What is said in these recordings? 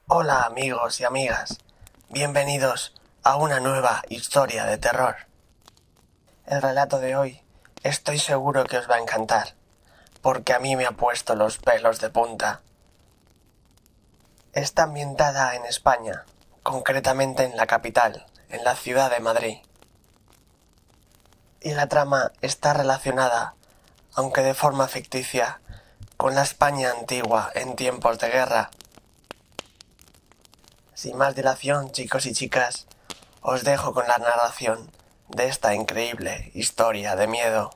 Hola amigos y amigas, bienvenidos a una nueva historia de terror. El relato de hoy estoy seguro que os va a encantar, porque a mí me ha puesto los pelos de punta. Está ambientada en España, concretamente en la capital, en la ciudad de Madrid. Y la trama está relacionada, aunque de forma ficticia, con la España antigua en tiempos de guerra. Sin más dilación, chicos y chicas, os dejo con la narración de esta increíble historia de miedo.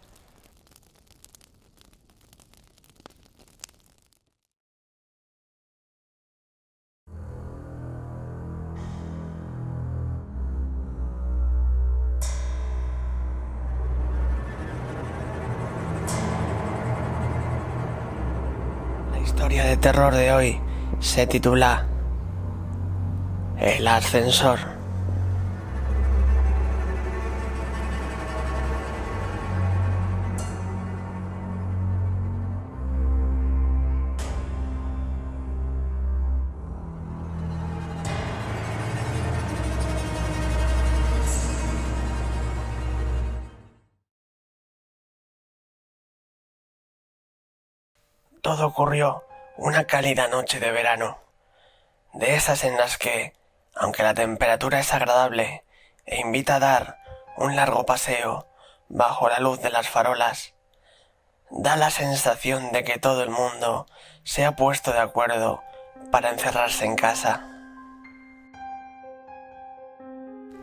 La historia de terror de hoy se titula El ascensor. Todo ocurrió una cálida noche de verano, de esas en las que, aunque la temperatura es agradable e invita a dar un largo paseo bajo la luz de las farolas, da la sensación de que todo el mundo se ha puesto de acuerdo para encerrarse en casa.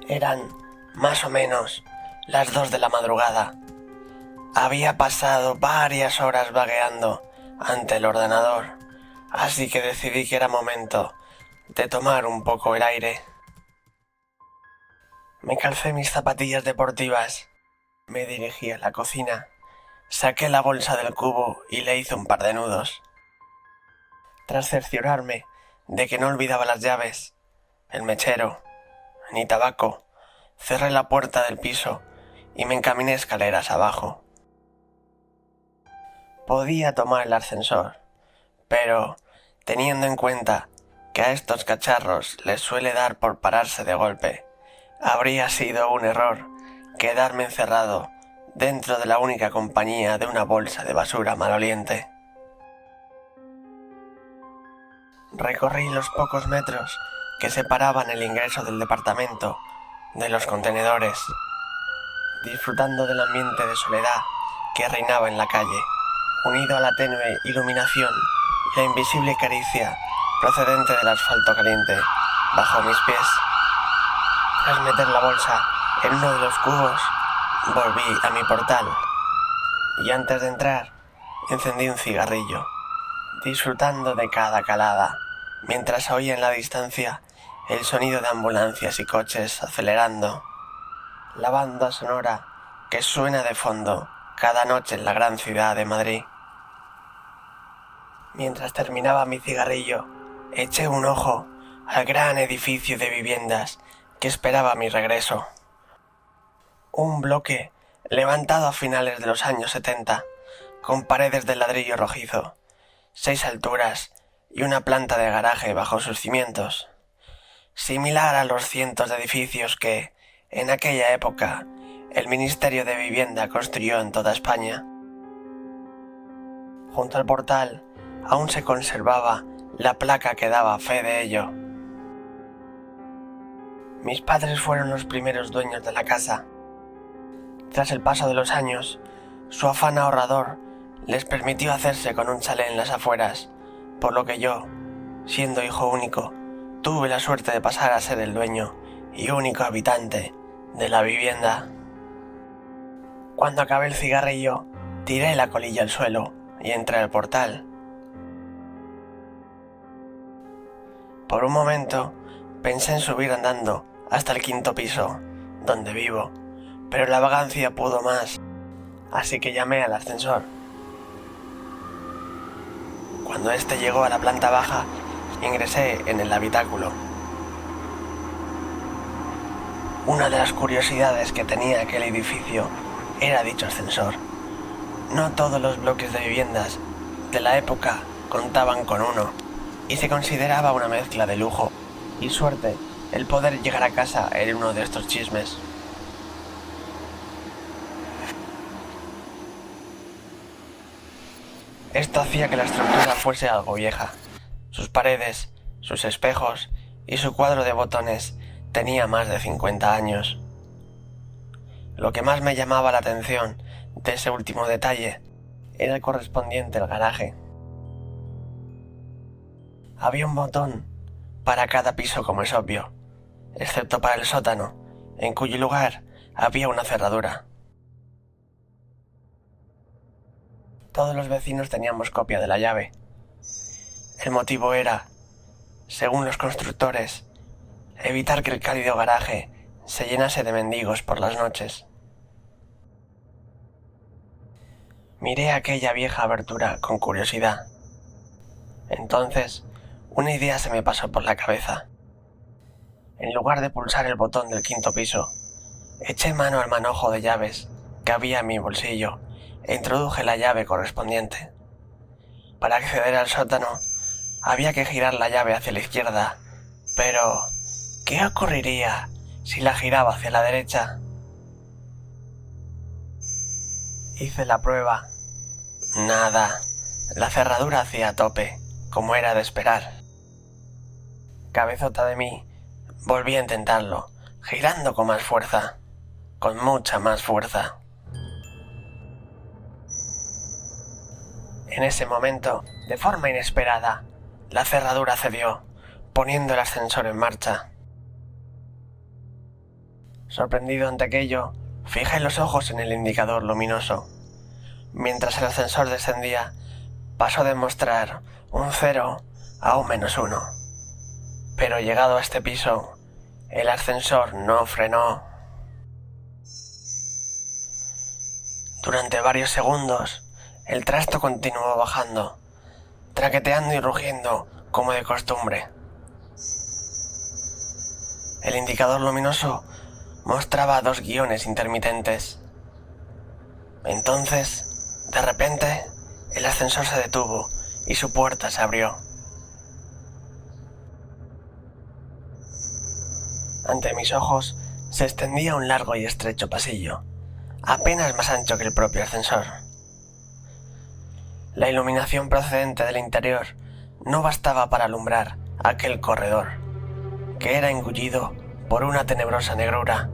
Eran, más o menos, las 2 de la madrugada. Había pasado varias horas vagueando ante el ordenador, así que decidí que era momento de tomar un poco el aire. Me calcé mis zapatillas deportivas, me dirigí a la cocina, saqué la bolsa del cubo y le hice un par de nudos. Tras cerciorarme de que no olvidaba las llaves, el mechero, ni tabaco, cerré la puerta del piso y me encaminé escaleras abajo. Podía tomar el ascensor, pero, teniendo en cuenta que a estos cacharros les suele dar por pararse de golpe, habría sido un error quedarme encerrado dentro de la única compañía de una bolsa de basura maloliente. Recorrí los pocos metros que separaban el ingreso del departamento de los contenedores, disfrutando del ambiente de soledad que reinaba en la calle, unido a la tenue iluminación y la invisible caricia procedente del asfalto caliente bajo mis pies. Tras meter la bolsa en uno de los cubos, volví a mi portal y antes de entrar encendí un cigarrillo, disfrutando de cada calada, mientras oía en la distancia el sonido de ambulancias y coches acelerando, la banda sonora que suena de fondo cada noche en la gran ciudad de Madrid. Mientras terminaba mi cigarrillo, eché un ojo al gran edificio de viviendas que esperaba mi regreso. Un bloque levantado a finales de los años 70, con paredes de ladrillo rojizo, 6 alturas y una planta de garaje bajo sus cimientos, similar a los cientos de edificios que, en aquella época, el Ministerio de Vivienda construyó en toda España. Junto al portal aún se conservaba la placa que daba fe de ello. Mis padres fueron los primeros dueños de la casa. Tras el paso de los años, su afán ahorrador les permitió hacerse con un chalet en las afueras, por lo que yo, siendo hijo único, tuve la suerte de pasar a ser el dueño y único habitante de la vivienda. Cuando acabé el cigarrillo, tiré la colilla al suelo y entré al portal. Por un momento pensé en subir andando hasta el 5.º piso, donde vivo, pero la vagancia pudo más, así que llamé al ascensor. Cuando éste llegó a la planta baja, ingresé en el habitáculo. Una de las curiosidades que tenía aquel edificio era dicho ascensor. No todos los bloques de viviendas de la época contaban con uno, y se consideraba una mezcla de lujo y suerte el poder llegar a casa en uno de estos chismes. Esto hacía que la estructura fuese algo vieja. Sus paredes, sus espejos y su cuadro de botones tenía más de 50 años. Lo que más me llamaba la atención de ese último detalle era el correspondiente al garaje. Había un botón para cada piso, como es obvio, excepto para el sótano, en cuyo lugar había una cerradura. Todos los vecinos teníamos copia de la llave. El motivo era, según los constructores, evitar que el cálido garaje se llenase de mendigos por las noches. Miré aquella vieja abertura con curiosidad. Entonces, una idea se me pasó por la cabeza. En lugar de pulsar el botón del quinto piso, eché mano al manojo de llaves que había en mi bolsillo e introduje la llave correspondiente. Para acceder al sótano, había que girar la llave hacia la izquierda, pero ¿qué ocurriría si la giraba hacia la derecha? Hice la prueba. Nada. La cerradura hacía a tope, como era de esperar. Cabezota de mí, volví a intentarlo, girando con más fuerza, con mucha más fuerza. En ese momento, de forma inesperada, la cerradura cedió, poniendo el ascensor en marcha. Sorprendido ante aquello, fijé los ojos en el indicador luminoso. Mientras el ascensor descendía, pasó de mostrar un 0 a un -1. Pero llegado a este piso, el ascensor no frenó. Durante varios segundos, el trasto continuó bajando, traqueteando y rugiendo como de costumbre. El indicador luminoso mostraba 2 guiones intermitentes. Entonces, de repente, el ascensor se detuvo y su puerta se abrió. Ante mis ojos se extendía un largo y estrecho pasillo, apenas más ancho que el propio ascensor. La iluminación procedente del interior no bastaba para alumbrar aquel corredor, que era engullido por una tenebrosa negrura,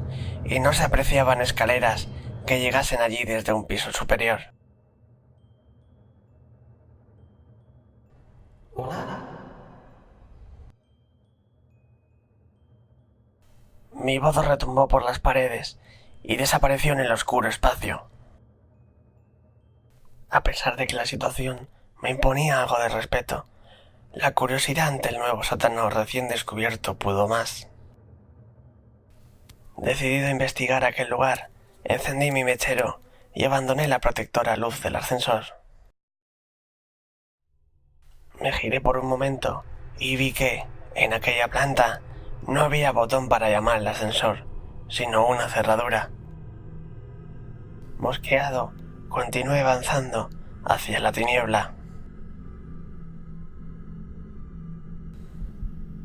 y no se apreciaban escaleras que llegasen allí desde un piso superior. Hola. Mi voz retumbó por las paredes y desapareció en el oscuro espacio. A pesar de que la situación me imponía algo de respeto, la curiosidad ante el nuevo sótano recién descubierto pudo más. Decidido a investigar aquel lugar, encendí mi mechero y abandoné la protectora luz del ascensor. Me giré por un momento y vi que, en aquella planta, no había botón para llamar al ascensor, sino una cerradura. Mosqueado, continué avanzando hacia la tiniebla.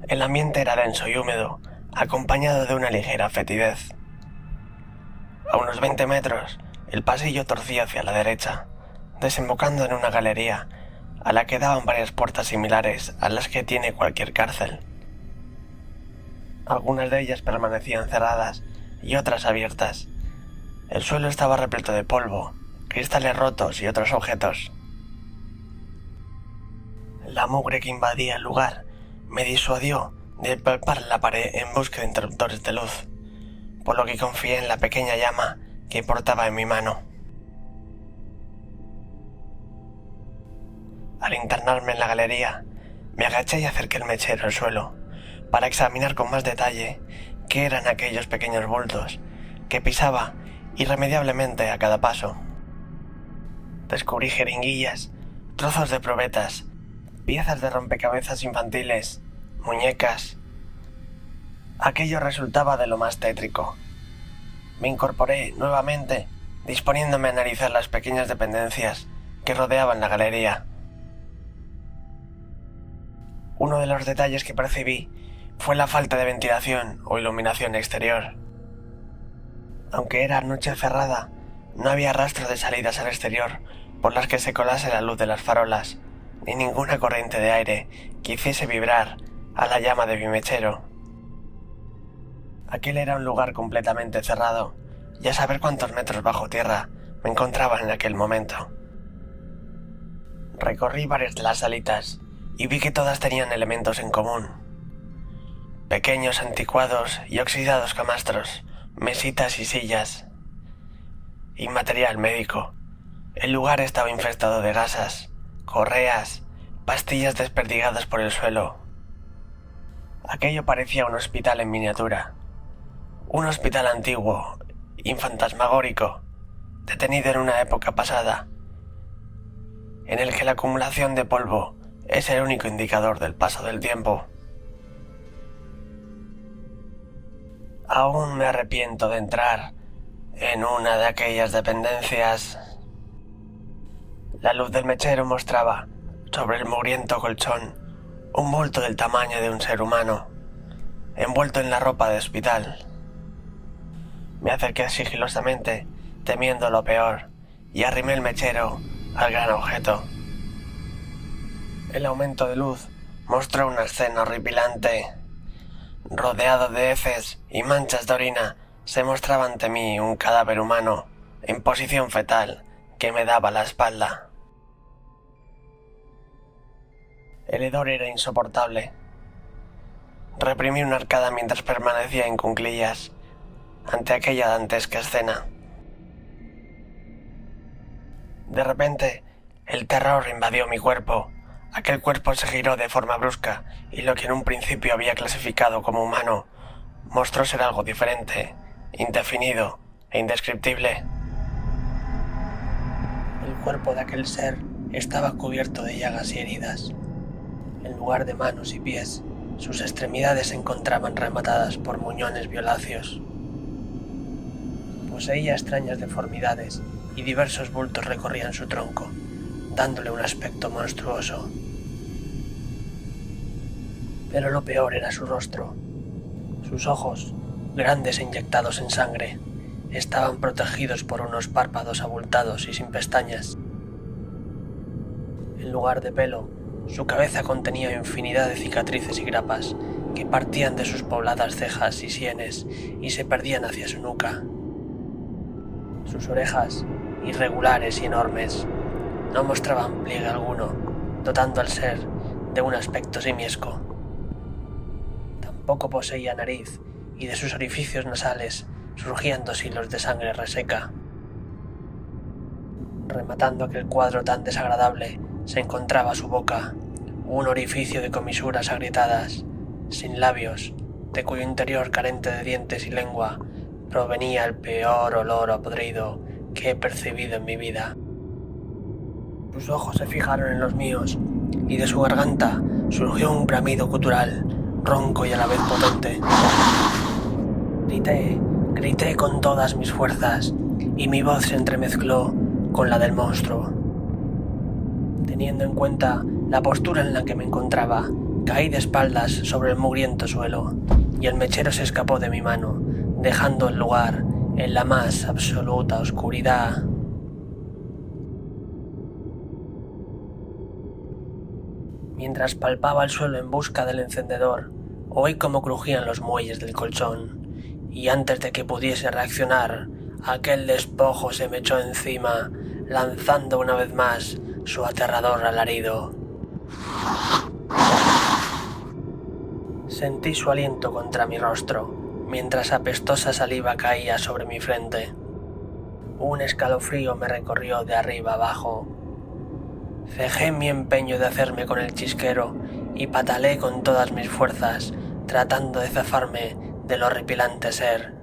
El ambiente era denso y húmedo, acompañado de una ligera fetidez. A unos 20 metros, el pasillo torcía hacia la derecha, desembocando en una galería a la que daban varias puertas similares a las que tiene cualquier cárcel. Algunas de ellas permanecían cerradas y otras abiertas. El suelo estaba repleto de polvo, cristales rotos y otros objetos. La mugre que invadía el lugar me disuadió de palpar la pared en busca de interruptores de luz, por lo que confié en la pequeña llama que portaba en mi mano. Al internarme en la galería, me agaché y acerqué el mechero al suelo, para examinar con más detalle qué eran aquellos pequeños bultos que pisaba irremediablemente a cada paso. Descubrí jeringuillas, trozos de probetas, piezas de rompecabezas infantiles, muñecas. Aquello resultaba de lo más tétrico. Me incorporé nuevamente, disponiéndome a analizar las pequeñas dependencias que rodeaban la galería. Uno de los detalles que percibí fue la falta de ventilación o iluminación exterior. Aunque era noche cerrada, no había rastro de salidas al exterior por las que se colase la luz de las farolas, ni ninguna corriente de aire que hiciese vibrar a la llama de mi mechero. Aquel era un lugar completamente cerrado, y a saber cuántos metros bajo tierra me encontraba en aquel momento. Recorrí varias de las salitas y vi que todas tenían elementos en común. Pequeños anticuados y oxidados camastros, mesitas y sillas, y material médico. El lugar estaba infestado de gasas, correas, pastillas desperdigadas por el suelo. Aquello parecía un hospital en miniatura. Un hospital antiguo y fantasmagórico, detenido en una época pasada, en el que la acumulación de polvo es el único indicador del paso del tiempo. Aún me arrepiento de entrar en una de aquellas dependencias. La luz del mechero mostraba, sobre el mugriento colchón, un bulto del tamaño de un ser humano, envuelto en la ropa de hospital. Me acerqué sigilosamente, temiendo lo peor, y arrimé el mechero al gran objeto. El aumento de luz mostró una escena horripilante. Rodeado de heces y manchas de orina, se mostraba ante mí un cadáver humano, en posición fetal, que me daba la espalda. El hedor era insoportable. Reprimí una arcada mientras permanecía en cuclillas ante aquella dantesca escena. De repente, el terror invadió mi cuerpo. Aquel cuerpo se giró de forma brusca y lo que en un principio había clasificado como humano mostró ser algo diferente, indefinido e indescriptible. El cuerpo de aquel ser estaba cubierto de llagas y heridas. En lugar de manos y pies, sus extremidades se encontraban rematadas por muñones violáceos. Poseía extrañas deformidades y diversos bultos recorrían su tronco, dándole un aspecto monstruoso. Pero lo peor era su rostro. Sus ojos, grandes e inyectados en sangre, estaban protegidos por unos párpados abultados y sin pestañas. En lugar de pelo, su cabeza contenía infinidad de cicatrices y grapas que partían de sus pobladas cejas y sienes y se perdían hacia su nuca. Sus orejas, irregulares y enormes, no mostraban pliegue alguno, dotando al ser de un aspecto simiesco. Tampoco poseía nariz, y de sus orificios nasales surgían 2 hilos de sangre reseca. Rematando aquel cuadro tan desagradable, se encontraba su boca, un orificio de comisuras agrietadas, sin labios, de cuyo interior carente de dientes y lengua provenía el peor olor a podrido que he percibido en mi vida. Sus ojos se fijaron en los míos, y de su garganta surgió un bramido gutural, ronco y a la vez potente. Grité con todas mis fuerzas, y mi voz se entremezcló con la del monstruo. Teniendo en cuenta la postura en la que me encontraba, caí de espaldas sobre el mugriento suelo, y el mechero se escapó de mi mano, dejando el lugar en la más absoluta oscuridad. Mientras palpaba el suelo en busca del encendedor, oí cómo crujían los muelles del colchón, y antes de que pudiese reaccionar, aquel despojo se me echó encima, lanzando una vez más su aterrador alarido. Sentí su aliento contra mi rostro, mientras apestosa saliva caía sobre mi frente. Un escalofrío me recorrió de arriba abajo. Cejé en mi empeño de hacerme con el chisquero y pataleé con todas mis fuerzas, tratando de zafarme del horripilante ser.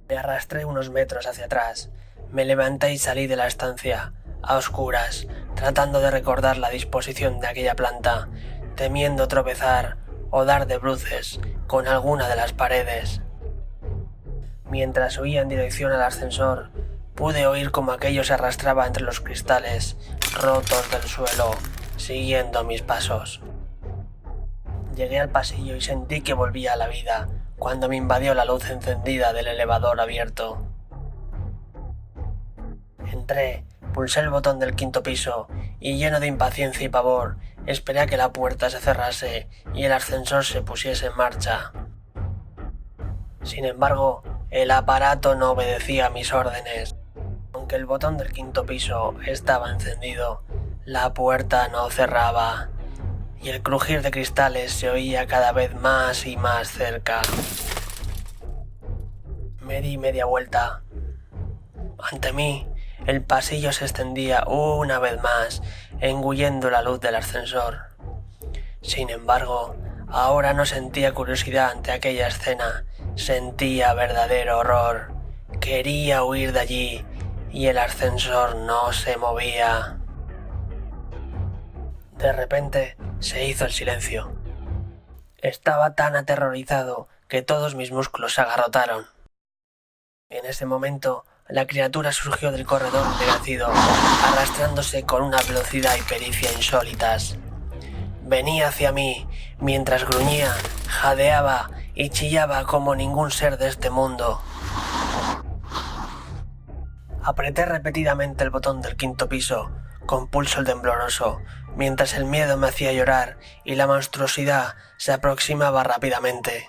Me arrastré unos metros hacia atrás, me levanté y salí de la estancia, a oscuras, tratando de recordar la disposición de aquella planta, temiendo tropezar o dar de bruces con alguna de las paredes. Mientras huía en dirección al ascensor, pude oír cómo aquello se arrastraba entre los cristales rotos del suelo, siguiendo mis pasos. Llegué al pasillo y sentí que volvía a la vida cuando me invadió la luz encendida del elevador abierto. Entré, pulsé el botón del 5.º piso y, lleno de impaciencia y pavor, esperé a que la puerta se cerrase y el ascensor se pusiese en marcha. Sin embargo, el aparato no obedecía a mis órdenes. Aunque el botón del 5.º piso estaba encendido, la puerta no cerraba y el crujir de cristales se oía cada vez más y más cerca. Me di media vuelta. Ante mí, el pasillo se extendía una vez más, engullendo la luz del ascensor. Sin embargo, ahora no sentía curiosidad ante aquella escena, sentía verdadero horror. Quería huir de allí y el ascensor no se movía. De repente se hizo el silencio. Estaba tan aterrorizado que todos mis músculos se agarrotaron. En ese momento, la criatura surgió del corredor ennegrecido, arrastrándose con una velocidad y pericia insólitas. Venía hacia mí, mientras gruñía, jadeaba y chillaba como ningún ser de este mundo. Apreté repetidamente el botón del 5.º piso, con pulso tembloroso, mientras el miedo me hacía llorar y la monstruosidad se aproximaba rápidamente.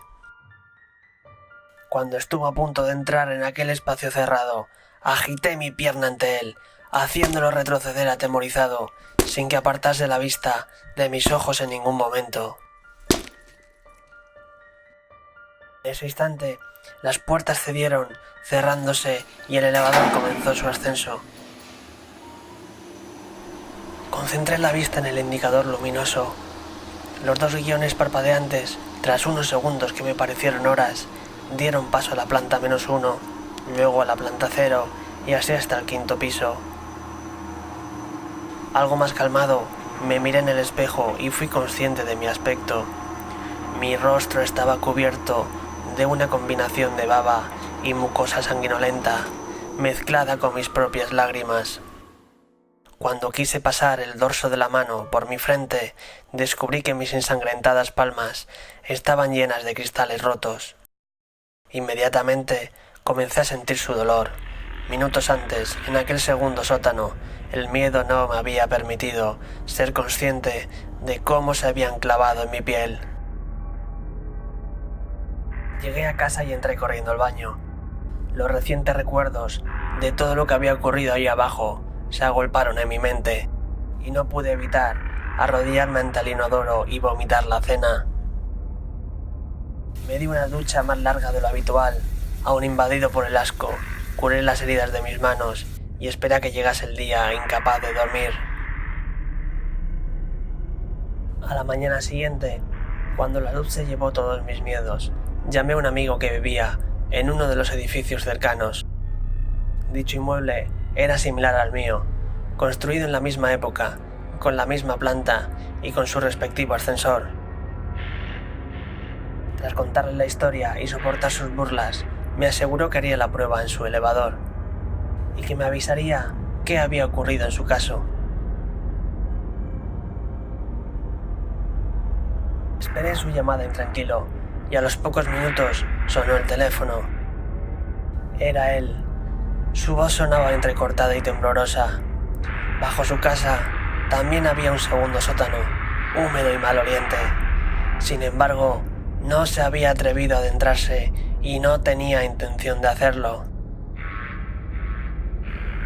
Cuando estuvo a punto de entrar en aquel espacio cerrado, agité mi pierna ante él, haciéndolo retroceder atemorizado, sin que apartase la vista de mis ojos en ningún momento. En ese instante, las puertas cedieron, cerrándose, y el elevador comenzó su ascenso. Concentré la vista en el indicador luminoso. Los 2 guiones parpadeantes, tras unos segundos que me parecieron horas, dieron paso a la planta -1, luego a la planta 0 y así hasta el 5.º piso. Algo más calmado, me miré en el espejo y fui consciente de mi aspecto. Mi rostro estaba cubierto de una combinación de baba y mucosa sanguinolenta, mezclada con mis propias lágrimas. Cuando quise pasar el dorso de la mano por mi frente, descubrí que mis ensangrentadas palmas estaban llenas de cristales rotos. Inmediatamente comencé a sentir su dolor. Minutos antes, en aquel segundo sótano, el miedo no me había permitido ser consciente de cómo se habían clavado en mi piel. Llegué a casa y entré corriendo al baño. Los recientes recuerdos de todo lo que había ocurrido ahí abajo se agolparon en mi mente y no pude evitar arrodillarme ante el inodoro y vomitar la cena. Me di una ducha más larga de lo habitual, aún invadido por el asco, curé las heridas de mis manos y esperé a que llegase el día, incapaz de dormir. A la mañana siguiente, cuando la luz se llevó todos mis miedos, llamé a un amigo que vivía en uno de los edificios cercanos. Dicho inmueble era similar al mío, construido en la misma época, con la misma planta y con su respectivo ascensor. Tras contarle la historia y soportar sus burlas, me aseguró que haría la prueba en su elevador y que me avisaría qué había ocurrido en su caso. Esperé su llamada intranquilo y a los pocos minutos sonó el teléfono. Era él. Su voz sonaba entrecortada y temblorosa. Bajo su casa también había un segundo sótano, húmedo y maloliente. Sin embargo, no se había atrevido a adentrarse y no tenía intención de hacerlo.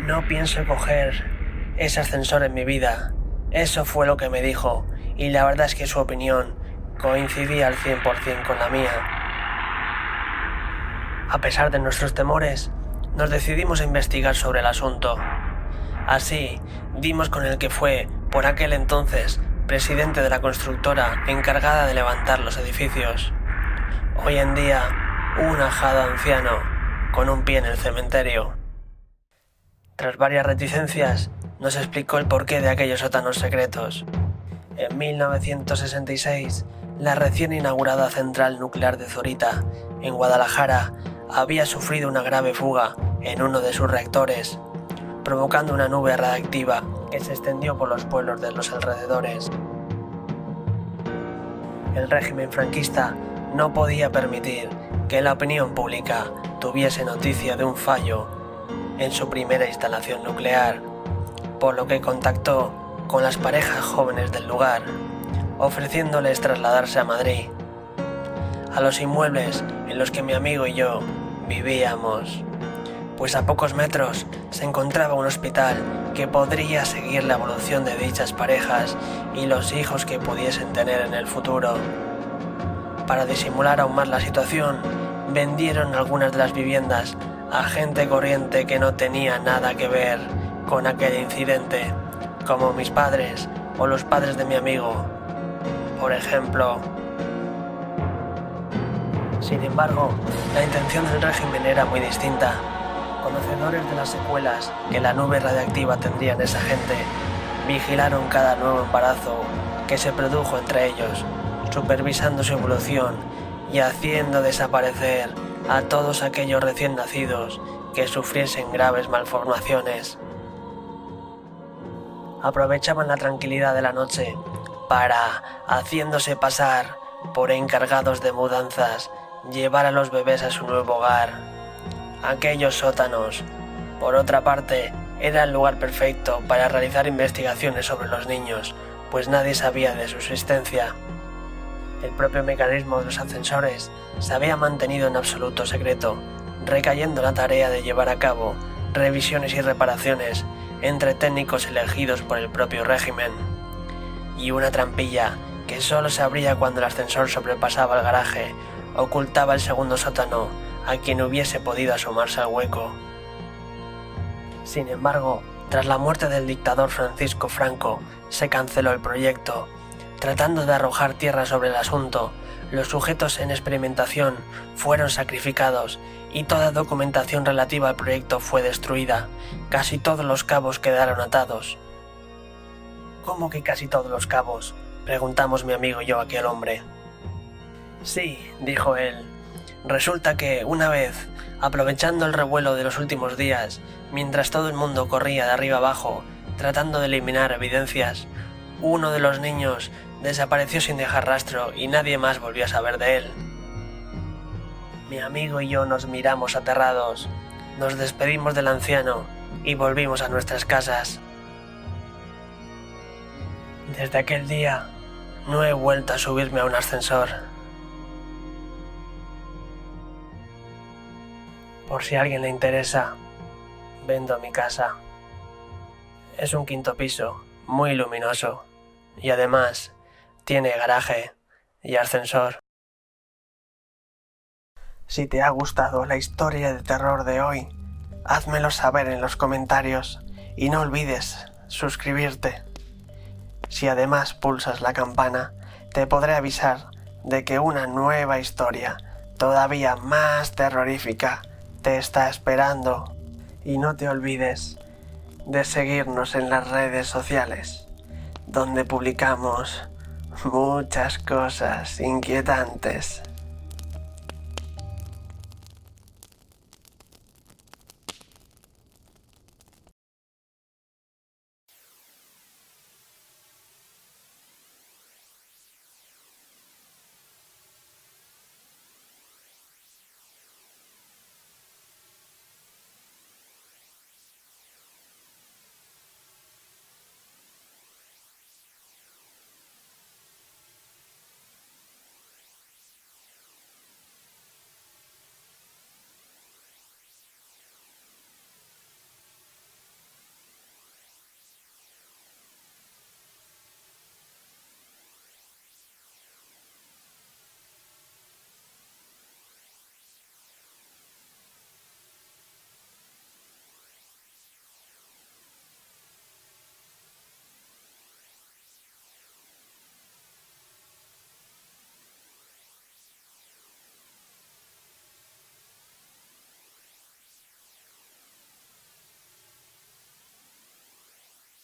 No pienso coger ese ascensor en mi vida. Eso fue lo que me dijo, y la verdad es que su opinión coincidía al 100% con la mía. A pesar de nuestros temores, nos decidimos a investigar sobre el asunto. Así, dimos con el que fue, por aquel entonces, presidente de la constructora encargada de levantar los edificios. Hoy en día, un ajado anciano, con un pie en el cementerio. Tras varias reticencias, nos explicó el porqué de aquellos sótanos secretos. En 1966, la recién inaugurada central nuclear de Zorita, en Guadalajara, había sufrido una grave fuga en uno de sus reactores, provocando una nube radiactiva que se extendió por los pueblos de los alrededores. El régimen franquista no podía permitir que la opinión pública tuviese noticia de un fallo en su primera instalación nuclear, por lo que contactó con las parejas jóvenes del lugar, ofreciéndoles trasladarse a Madrid, a los inmuebles en los que mi amigo y yo vivíamos, pues a pocos metros se encontraba un hospital que podría seguir la evolución de dichas parejas y los hijos que pudiesen tener en el futuro. Para disimular aún más la situación, vendieron algunas de las viviendas a gente corriente que no tenía nada que ver con aquel incidente, como mis padres o los padres de mi amigo, por ejemplo. Sin embargo, la intención del régimen era muy distinta. Conocedores de las secuelas que la nube radiactiva tendría en esa gente, vigilaron cada nuevo embarazo que se produjo entre ellos, supervisando su evolución y haciendo desaparecer a todos aquellos recién nacidos que sufriesen graves malformaciones. Aprovechaban la tranquilidad de la noche para, haciéndose pasar por encargados de mudanzas, llevar a los bebés a su nuevo hogar. Aquellos sótanos, por otra parte, era el lugar perfecto para realizar investigaciones sobre los niños, pues nadie sabía de su existencia. El propio mecanismo de los ascensores se había mantenido en absoluto secreto, recayendo la tarea de llevar a cabo revisiones y reparaciones entre técnicos elegidos por el propio régimen, y una trampilla que solo se abría cuando el ascensor sobrepasaba el garaje ocultaba el segundo sótano a quien hubiese podido asomarse al hueco. Sin embargo, tras la muerte del dictador Francisco Franco, se canceló el proyecto. Tratando de arrojar tierra sobre el asunto, los sujetos en experimentación fueron sacrificados y toda documentación relativa al proyecto fue destruida. Casi todos los cabos quedaron atados. ¿Cómo que casi todos los cabos?, preguntamos mi amigo y yo a aquel hombre. Sí, dijo él. Resulta que, una vez, aprovechando el revuelo de los últimos días, mientras todo el mundo corría de arriba abajo, tratando de eliminar evidencias, uno de los niños desapareció sin dejar rastro y nadie más volvió a saber de él. Mi amigo y yo nos miramos aterrados, nos despedimos del anciano y volvimos a nuestras casas. Desde aquel día no he vuelto a subirme a un ascensor. Por si a alguien le interesa, vendo mi casa. Es un quinto piso, muy luminoso, y además tiene garaje y ascensor. Si te ha gustado la historia de terror de hoy, házmelo saber en los comentarios y no olvides suscribirte. Si además pulsas la campana, te podré avisar de que una nueva historia, todavía más terrorífica, te está esperando. Y no te olvides de seguirnos en las redes sociales, donde publicamos muchas cosas inquietantes.